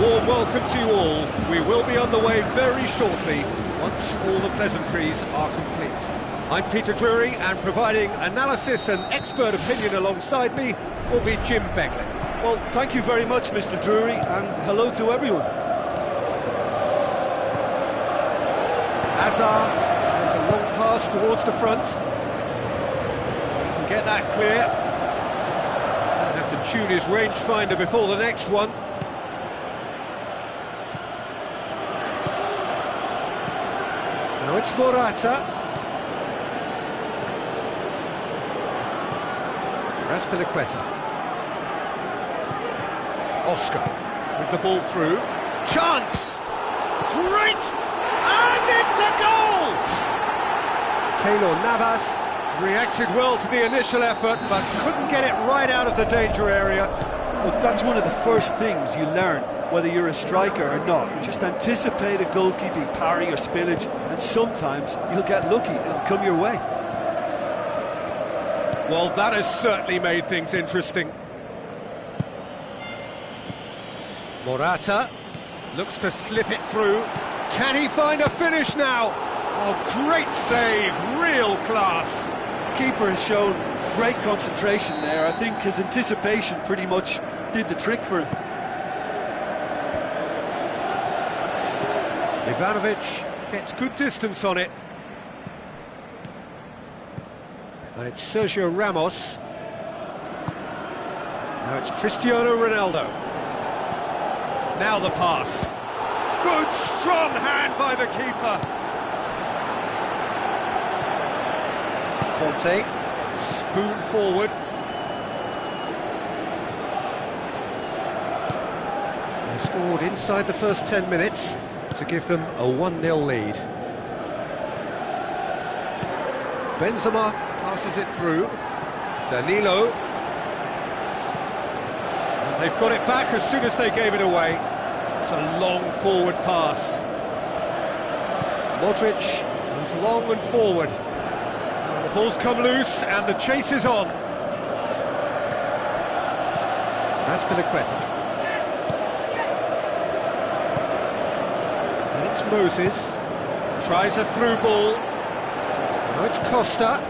Warm welcome to you all. We will be on the way very shortly, once all the pleasantries are complete. I'm Peter Drury, and providing analysis and expert opinion alongside me will be Jim Begley. Well, thank you very much, Mr. Drury, and hello to everyone. Hazard tries a long pass towards the front. He can get that clear. He's going to have to tune his rangefinder before the next one. Now it's Morata. Raspilicueta. Oscar with the ball through. Chance! Great! And it's a goal! Keylor Navas reacted well to the initial effort, but couldn't get it right out of the danger area. Well, that's one of the first things you learn, whether you're a striker or not. Just anticipate a goalkeeping parry or spillage, and sometimes you'll get lucky, it'll come your way. Well, that has certainly made things interesting. Morata looks to slip it through. Can he find a finish now? Oh, great save, real class. The keeper has shown great concentration there. I think his anticipation pretty much did the trick for him. Ivanovic gets good distance on it. And it's Sergio Ramos. Now it's Cristiano Ronaldo. Now the pass. Good strong hand by the keeper. Conte, spoon forward. They scored inside the first 10 minutes to give them a 1-0 lead. Benzema passes it through. Danilo. And they've got it back as soon as they gave it away. It's a long forward pass. Modric goes long and forward. And the ball's come loose and the chase is on. Raspilicueta. And it's Moses. Tries a through ball. Now it's Costa.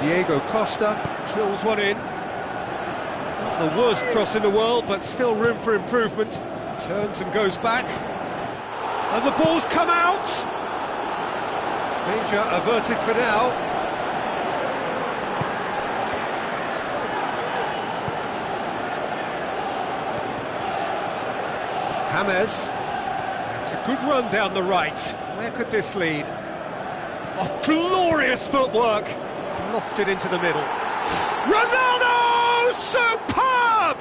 Diego Costa drills one in. Not the worst cross in the world, but still room for improvement. Turns and goes back. And the ball's come out! Danger averted for now. James. It's a good run down the right. Where could this lead? Oh, glorious footwork! Lofted into the middle. Ronaldo! Superb!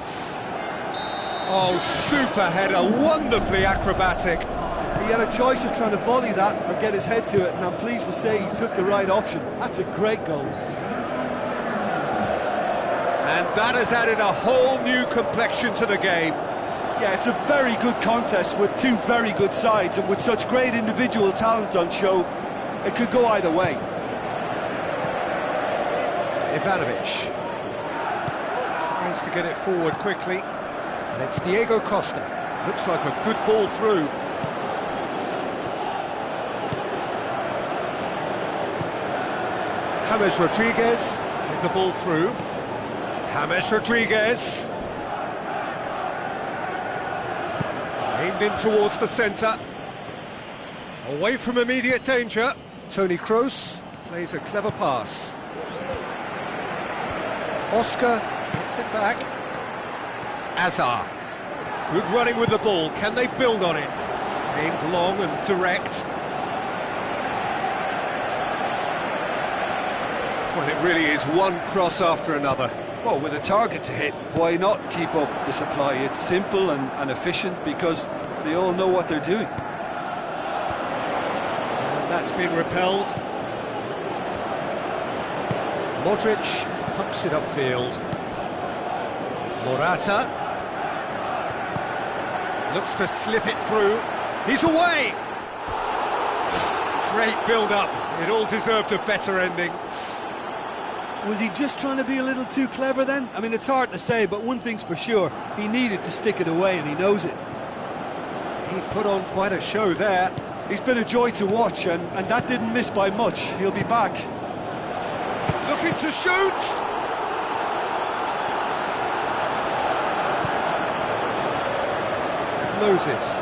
Oh, super header, wonderfully acrobatic. He had a choice of trying to volley that or get his head to it, and I'm pleased to say he took the right option. That's a great goal. And that has added a whole new complexion to the game. Yeah, it's a very good contest with two very good sides, and with such great individual talent on show, it could go either way. Ivanovic tries to get it forward quickly, and it's Diego Costa. Looks like a good ball through. James Rodriguez with the ball through. James Rodriguez. Aimed in towards the centre. Away from immediate danger. Toni Kroos plays a clever pass. Oscar gets it back. Azar. Good running with the ball. Can they build on it? Aimed long and direct. Well, it really is one cross after another. Well, with a target to hit, why not keep up the supply? It's simple and efficient because they all know what they're doing. And that's been repelled. Modric pumps it upfield. Morata looks to slip it through. He's away! Great build-up. It all deserved a better ending. Was he just trying to be a little too clever then? I mean, it's hard to say, but one thing's for sure, he needed to stick it away and he knows it. He put on quite a show there. He's been a joy to watch, and that didn't miss by much. He'll be back. Looking to shoot! Moses.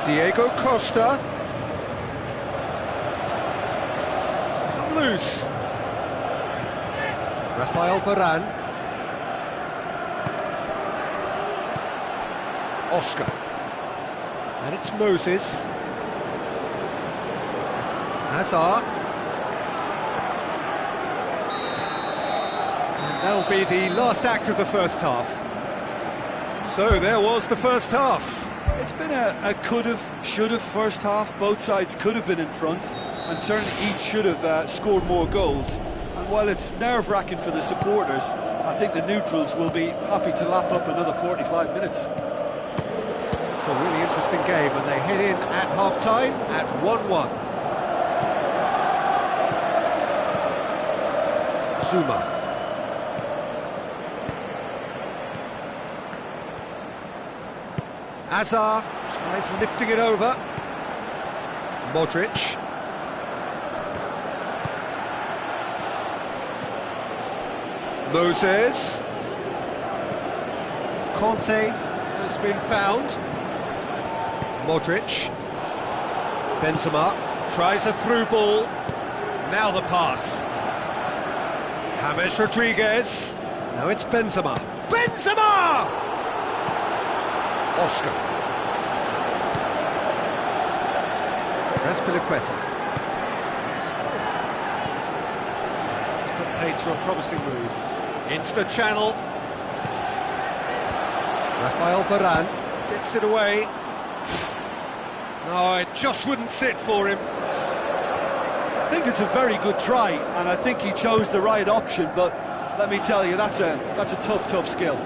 Diego Costa. Loose. Rafael Varane. Oscar. And it's Moses. Hazard. And that'll be the last act of the first half. So there was the first half. It's been a could've, should've first half. Both sides could have been in front, and certainly each should have scored more goals. And while it's nerve-wracking for the supporters, I think the neutrals will be happy to lap up another 45 minutes. It's a really interesting game, and they head in at half-time at 1-1. Zuma. Azar tries lifting it over. Modric. Moses. Conte has been found. Modric. Benzema tries a through ball. Now the pass. James Rodriguez. Now it's Benzema. Benzema! Oscar. Azpilicueta. That's put paid to a promising move. Into the channel. Rafael Varane gets it away. No, it just wouldn't sit for him. I think it's a very good try, and I think he chose the right option, but let me tell you, that's a tough skill.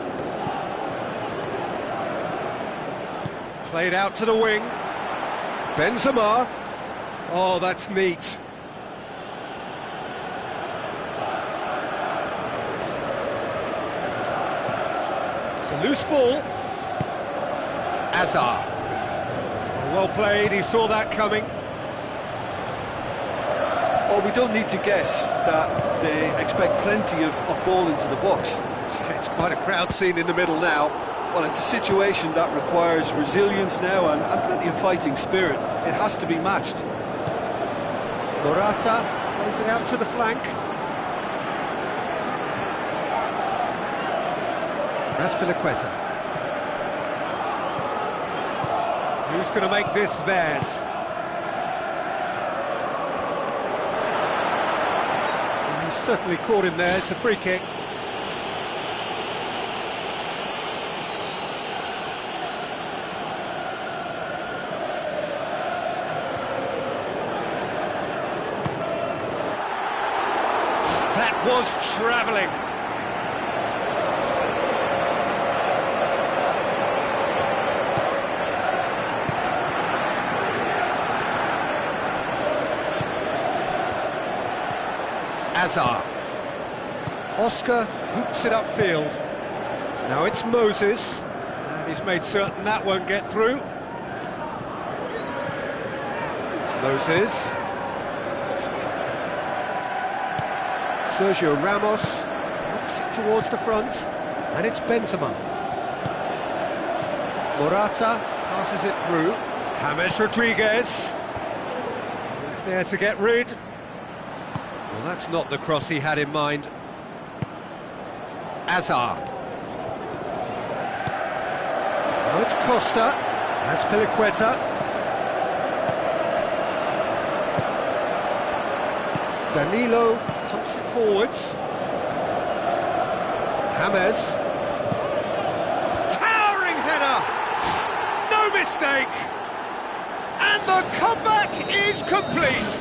Played out to the wing. Benzema. Oh, that's neat. It's a loose ball. Azar. Well played, he saw that coming. Oh, we don't need to guess that they expect plenty of ball into the box. It's quite a crowd scene in the middle now. Well, it's a situation that requires resilience now and plenty of fighting spirit. It has to be matched. Morata plays it out to the flank. Azpilicueta. Who's going to make this theirs? He certainly caught him there. It's a free kick. That was travelling. Azar. Oscar boots it upfield. Now it's Moses, and he's made certain that won't get through. Moses. Sergio Ramos knocks it towards the front, and it's Benzema. Morata passes it through. James Rodriguez. He's there to get rid. Well, that's not the cross he had in mind. Azar. Now it's Costa. Azpilicueta. Danilo pumps it forwards. James. Towering header! No mistake! And the comeback is complete!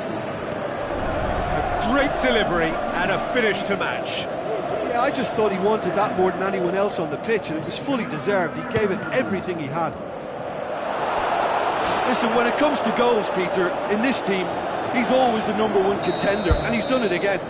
Great delivery and a finish to match. Yeah, I just thought he wanted that more than anyone else on the pitch, and it was fully deserved. He gave it everything he had. Listen, when it comes to goals, Peter, in this team, he's always the #1 contender, and he's done it again.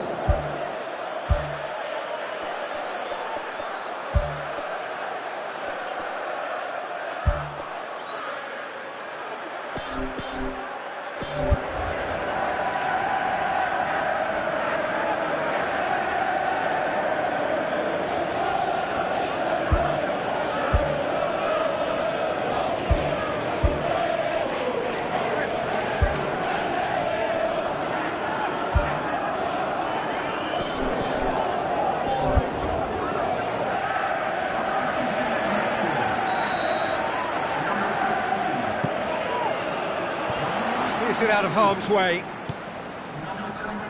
Clears it out of harm's way.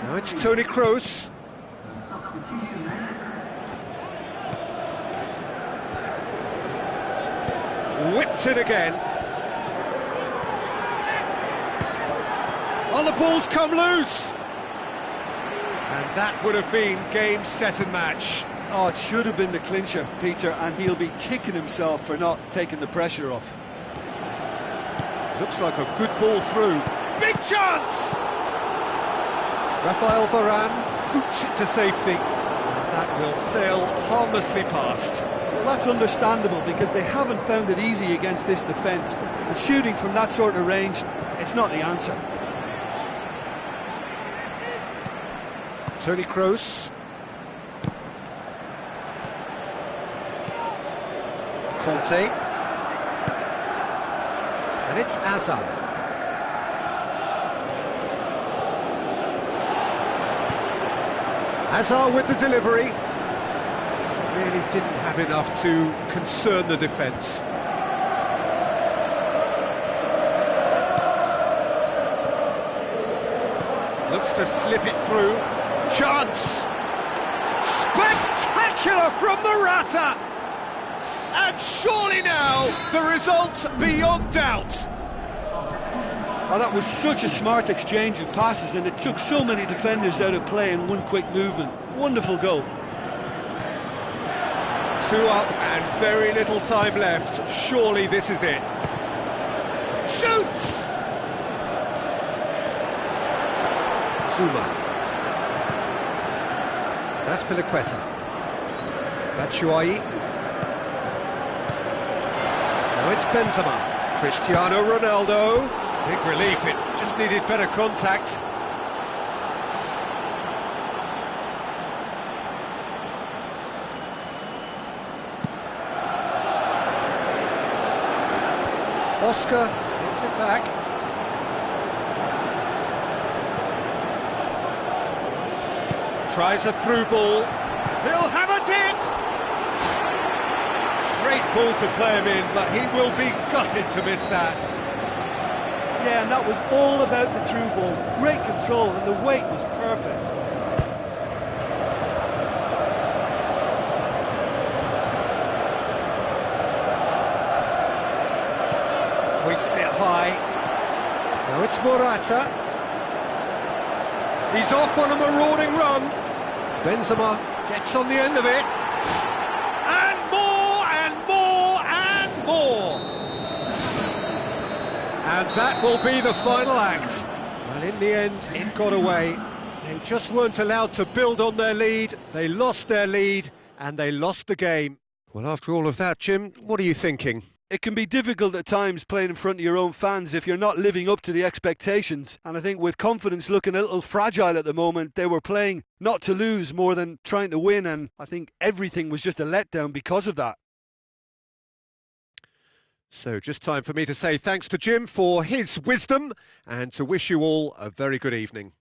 Now it's Toni Kroos. Whipped it again. Oh, the ball's come loose! And that would have been game, set and match. Oh, it should have been the clincher, Peter, and he'll be kicking himself for not taking the pressure off. Looks like a good ball through. Big chance! Rafael Varane boots it to safety. And that will sail harmlessly past. Well, that's understandable because they haven't found it easy against this defence. And shooting from that sort of range, it's not the answer. Toni Kroos. Conte. And it's Azar. Azar with the delivery. Really didn't have enough to concern the defence. Looks to slip it through. Chance! Spectacular from Morata! And surely now, the result beyond doubt. Oh, that was such a smart exchange of passes, and it took so many defenders out of play in one quick movement. Wonderful goal. 2 up and very little time left. Surely this is it. Shoots! Zuma. Azpilicueta. Batshuayi. Now it's Benzema. Cristiano Ronaldo. Big relief, it just needed better contact. Oscar gets it back. Tries a through ball. He'll have a dip! Great ball to play him in, but he will be gutted to miss that. Yeah, and that was all about the through ball. Great control, and the weight was perfect. Hoists it high. Now it's Morata. He's off on a marauding run. Benzema gets on the end of it. And more, and more, and more. And that will be the final act. And in the end, it got away. They just weren't allowed to build on their lead. They lost their lead, and they lost the game. Well, after all of that, Jim, what are you thinking? It can be difficult at times playing in front of your own fans if you're not living up to the expectations. And I think with confidence looking a little fragile at the moment, they were playing not to lose more than trying to win. And I think everything was just a letdown because of that. So just time for me to say thanks to Jim for his wisdom and to wish you all a very good evening.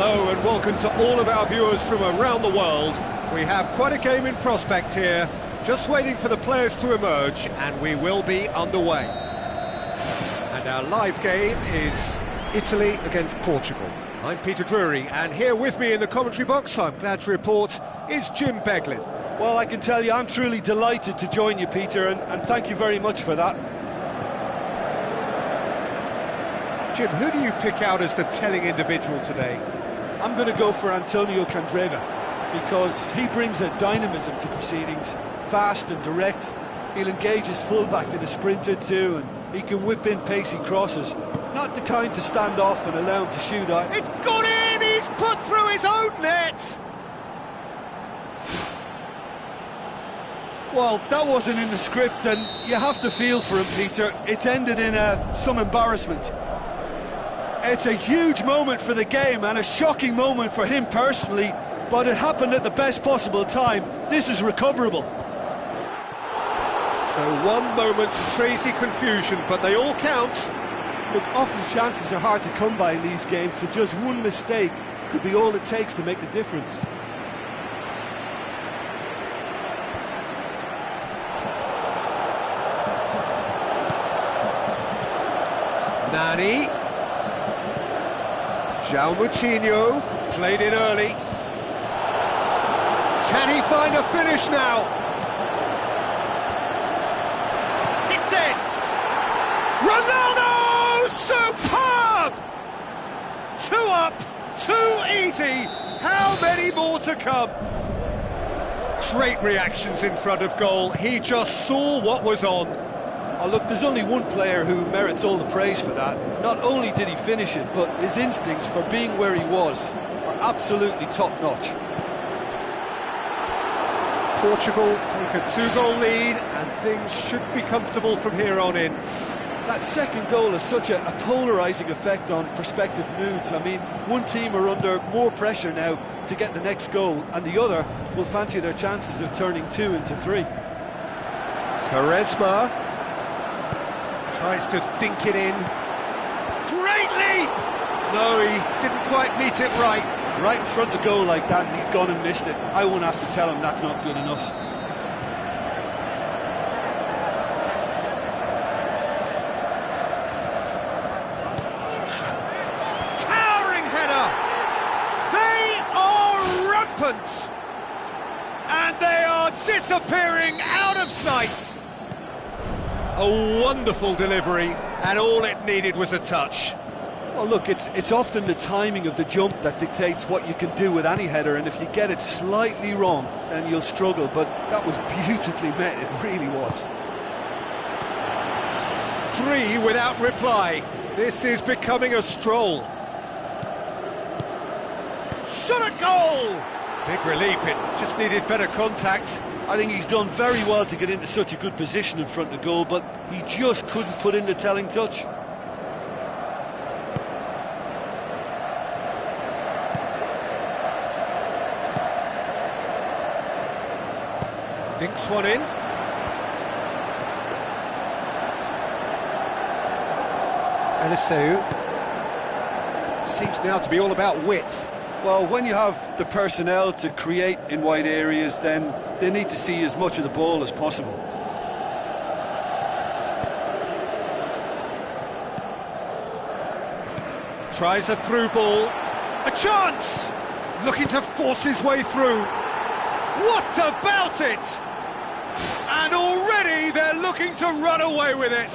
Hello and welcome to all of our viewers from around the world. We have quite a game in prospect here, just waiting for the players to emerge, and we will be underway. And our live game is Italy against Portugal. I'm Peter Drury, and here with me in the commentary box, I'm glad to report, is Jim Beglin. Well, I can tell you I'm truly delighted to join you, Peter, and thank you very much for that. Jim, who do you pick out as the telling individual today? I'm going to go for Antonio Candreva, because he brings a dynamism to proceedings, fast and direct. He'll engage his fullback in a sprint or two, and he can whip in pacey crosses. Not the kind to stand off and allow him to shoot out. It's gone in! He's put through his own net! Well, that wasn't in the script, and you have to feel for him, Peter. It's ended in some embarrassment. It's a huge moment for the game and a shocking moment for him personally, but it happened at the best possible time. This is recoverable. So one moment's crazy confusion, but they all count. Look, often chances are hard to come by in these games, so just one mistake could be all it takes to make the difference. Nani. João Moutinho, played in early. Can he find a finish now? It's it! Ronaldo! Superb! 2 up, 2 easy. How many more to come? Great reactions in front of goal. He just saw what was on. Oh, look, there's only one player who merits all the praise for that. Not only did he finish it, but his instincts for being where he was are absolutely top-notch. Portugal take a 2-goal lead, and things should be comfortable from here on in. That second goal has such a polarising effect on prospective moods. I mean, one team are under more pressure now to get the next goal, and the other will fancy their chances of turning 2 into 3. Quaresma tries to dink it in. Great leap! No, he didn't quite meet it right. Right in front of goal like that, and he's gone and missed it. I won't have to tell him that's not good enough. Towering header! They are rampant! And they are disappearing out of sight! A wonderful delivery, and all it needed was a touch. Well, look, it's often the timing of the jump that dictates what you can do with any header, and if you get it slightly wrong, then you'll struggle, but that was beautifully met, it really was. 3 without reply. This is becoming a stroll. Shot at goal! Big relief, it just needed better contact. I think he's done very well to get into such a good position in front of goal, but he just couldn't put in the telling touch. Dinks one in. Eliseu. Seems now to be all about width. Well, when you have the personnel to create in wide areas, then they need to see as much of the ball as possible. Tries a through ball. A chance! Looking to force his way through. What about it? And already they're looking to run away with it.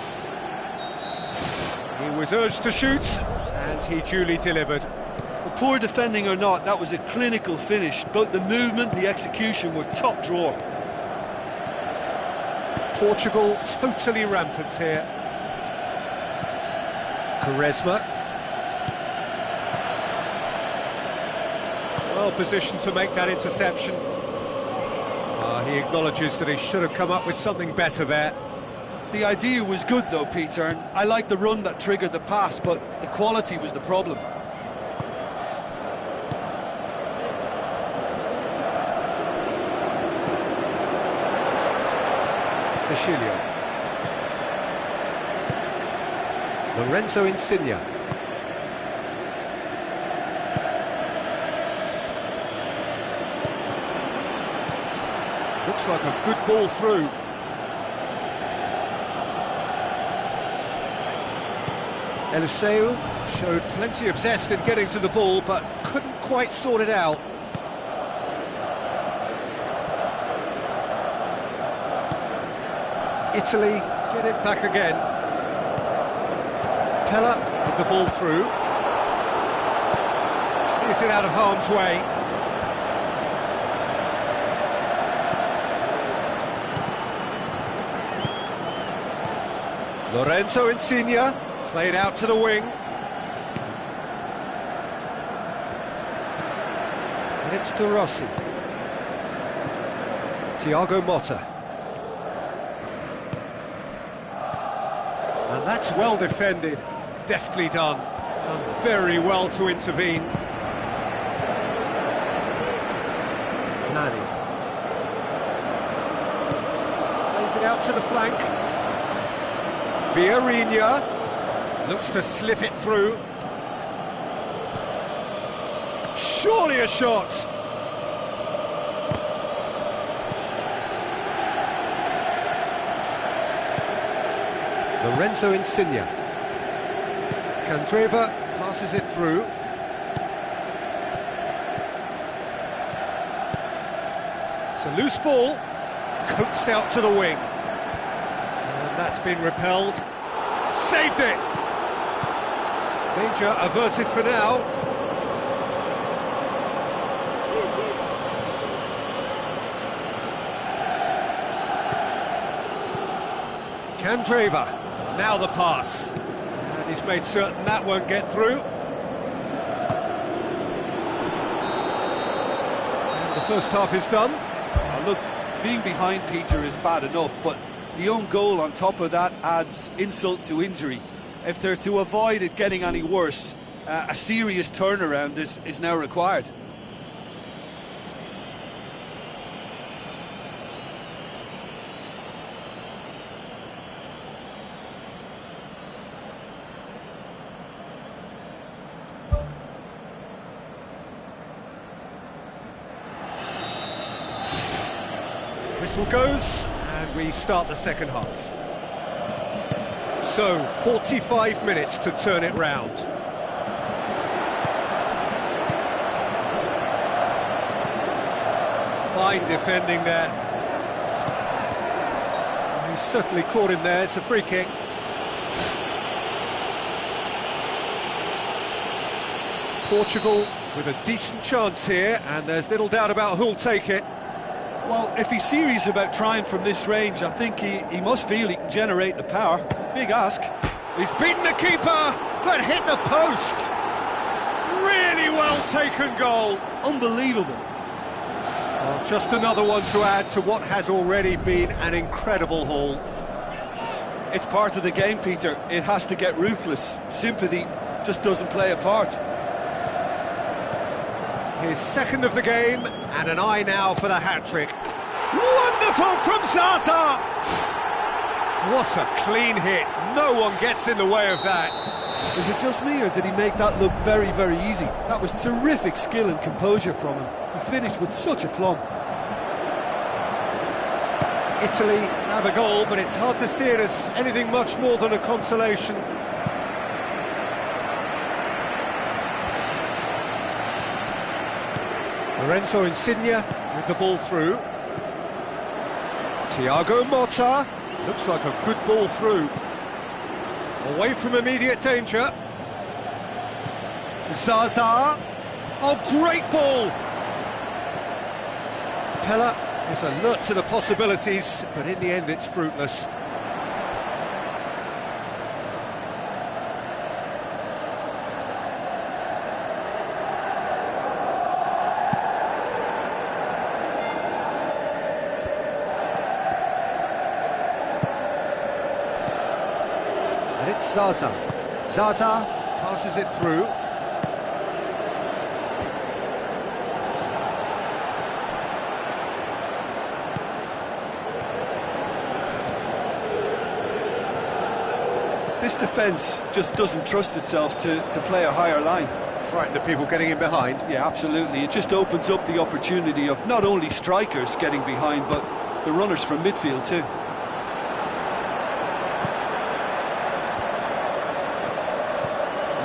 He was urged to shoot, and he duly delivered. Poor defending or not, that was a clinical finish. Both the movement and the execution were top drawer. Portugal totally rampant here. Quaresma. Well positioned to make that interception. He acknowledges that he should have come up with something better there. The idea was good though, Peter, and I like the run that triggered the pass, but the quality was the problem. Lorenzo Insigne. Looks like a good ball through. Eliseu showed plenty of zest in getting to the ball, but couldn't quite sort it out. Italy get it back again. Pella with the ball through. Clears it out of harm's way. Lorenzo Insigne played out to the wing. And it's De Rossi. Thiago Motta. And that's well defended, deftly done. Done very well to intervene. Nani. Plays it out to the flank. Vieirinha looks to slip it through. Surely a shot. Lorenzo Insigne. Candreva passes it through. It's a loose ball, coaxed out to the wing. And that's been repelled. Saved it! Danger averted for now. Candreva. Now the pass, and he's made certain that won't get through. And the first half is done. Look, being behind, Peter, is bad enough, but the own goal on top of that adds insult to injury. If they're to avoid it getting any worse, a serious turnaround is now required. Whistle goes, and we start the second half. So, 45 minutes to turn it round. Fine defending there. He certainly caught him there, it's a free kick. Portugal with a decent chance here, and there's little doubt about who'll take it. Well, if he's serious about trying from this range, I think he must feel he can generate the power. Big ask. He's beaten the keeper, but hit the post. Really well taken goal. Unbelievable. Well, just another one to add to what has already been an incredible haul. It's part of the game, Peter. It has to get ruthless. Sympathy just doesn't play a part. His second of the game, and an eye now for the hat-trick. Wonderful from Zaza! What a clean hit. No one gets in the way of that. Is it just me, or did he make that look very, very easy? That was terrific skill and composure from him. He finished with such aplomb. Italy have a goal, but it's hard to see it as anything much more than a consolation. Lorenzo Insigne with the ball through. Thiago Motta, looks like a good ball through. Away from immediate danger. Zaza, oh great ball! Pella is alert to the possibilities, but in the end it's fruitless. And it's Zaza. Zaza passes it through. This defence just doesn't trust itself to play a higher line. Frightened of people getting in behind. Yeah, absolutely. It just opens up the opportunity of not only strikers getting behind, but the runners from midfield too.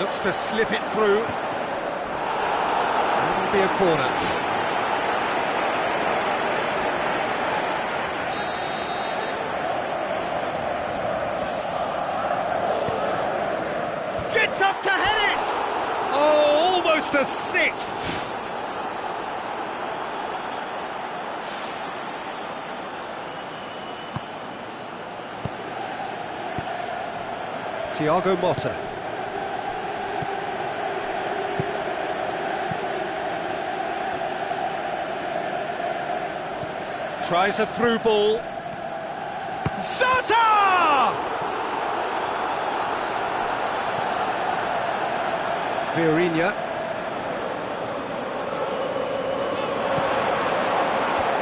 Looks to slip it through. It'll be a corner. Gets up to head it! Oh, almost a sixth! Thiago Motta. Tries a through ball. Zaza! Vieirinha.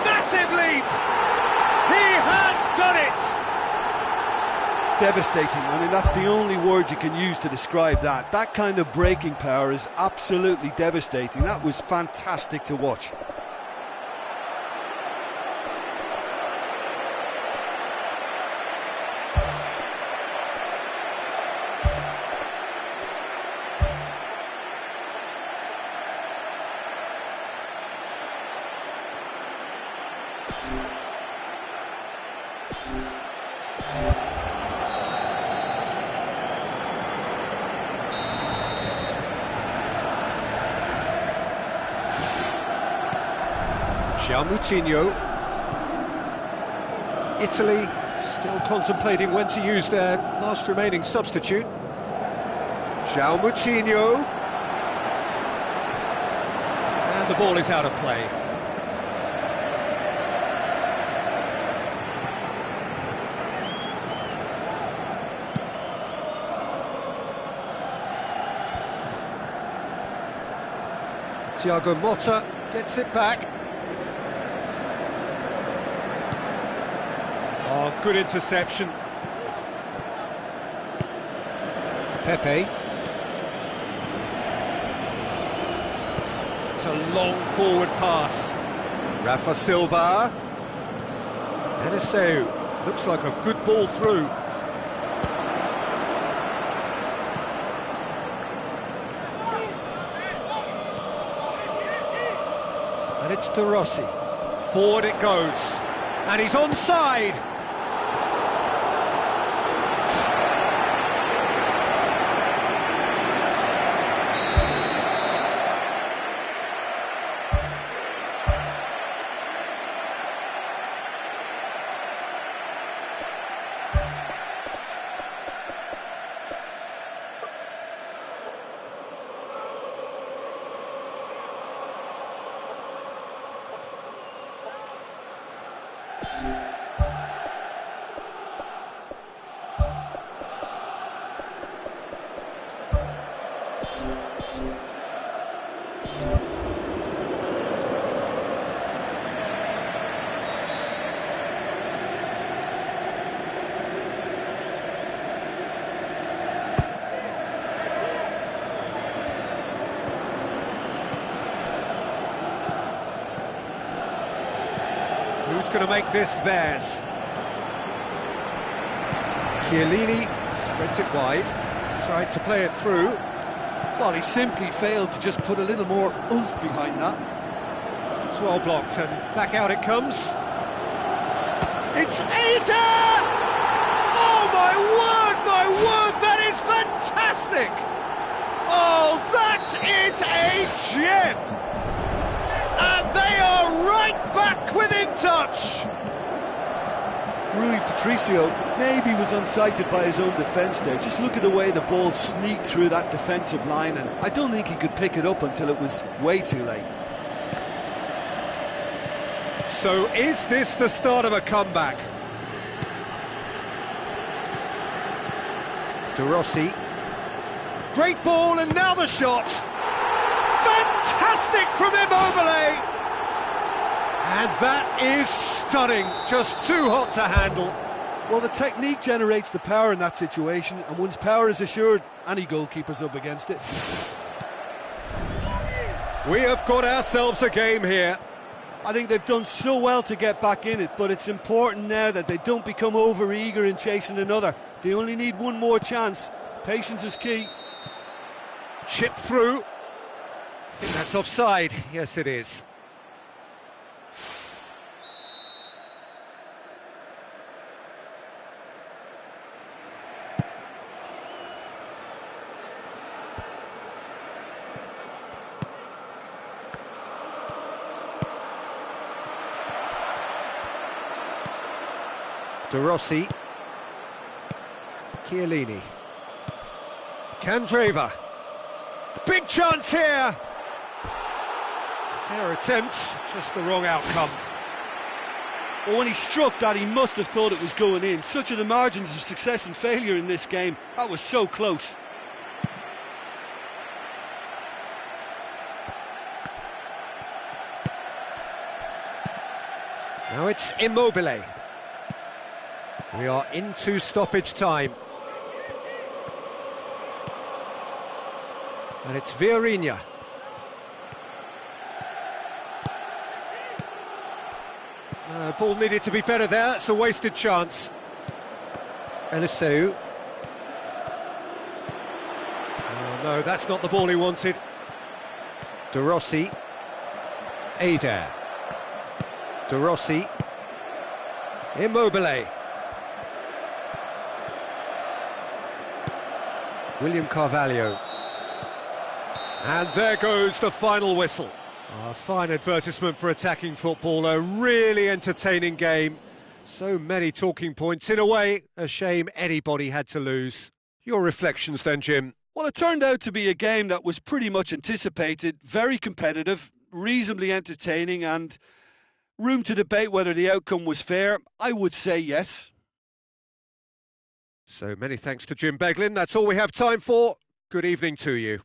Massive leap! He has done it! Devastating. I mean, that's the only word you can use to describe that. That kind of breaking power is absolutely devastating. That was fantastic to watch. Moutinho. Italy still contemplating when to use their last remaining substitute. Moutinho. And the ball is out of play. Thiago Motta gets it back. Oh, good interception. Pepe. It's a long forward pass. Rafa Silva. Eliseu. Looks like a good ball through. And it's De Rossi. Forward it goes. And he's onside. Who's going to make this theirs? Chiellini spreads it wide, tried to play it through. Well, he simply failed to just put a little more oomph behind that. It's well blocked, and back out it comes. It's Ada! Oh, my word, that is fantastic! Oh, that is a gem! And they are right back within touch! Rui Patricio maybe was unsighted by his own defence there. Just look at the way the ball sneaked through that defensive line, and I don't think he could pick it up until it was way too late. So is this the start of a comeback? De Rossi. Great ball, and now the shot. Fantastic from Immobile! And that is stunning, just too hot to handle. Well, the technique generates the power in that situation, and once power is assured, any goalkeeper's up against it. We have got ourselves a game here. I think they've done so well to get back in it, but it's important now that they don't become over-eager in chasing another. They only need one more chance. Patience is key. Chipped through. I think that's offside. Yes, it is. De Rossi, Chiellini, Candreva, big chance here! Fair attempt, just the wrong outcome. Well, when he struck that, he must have thought it was going in. Such are the margins of success and failure in this game. That was so close. Now it's Immobile. We are into stoppage time. And it's Vieirinha. Ball needed to be better there, it's a wasted chance. Eliseu. Oh no, that's not the ball he wanted. De Rossi. Adair. De Rossi. Immobile. William Carvalho. And there goes the final whistle. A fine advertisement for attacking football, a really entertaining game. So many talking points. In a way, a shame anybody had to lose. Your reflections then, Jim? Well, it turned out to be a game that was pretty much anticipated, very competitive, reasonably entertaining, and room to debate whether the outcome was fair. I would say yes. So many thanks to Jim Beglin. That's all we have time for. Good evening to you.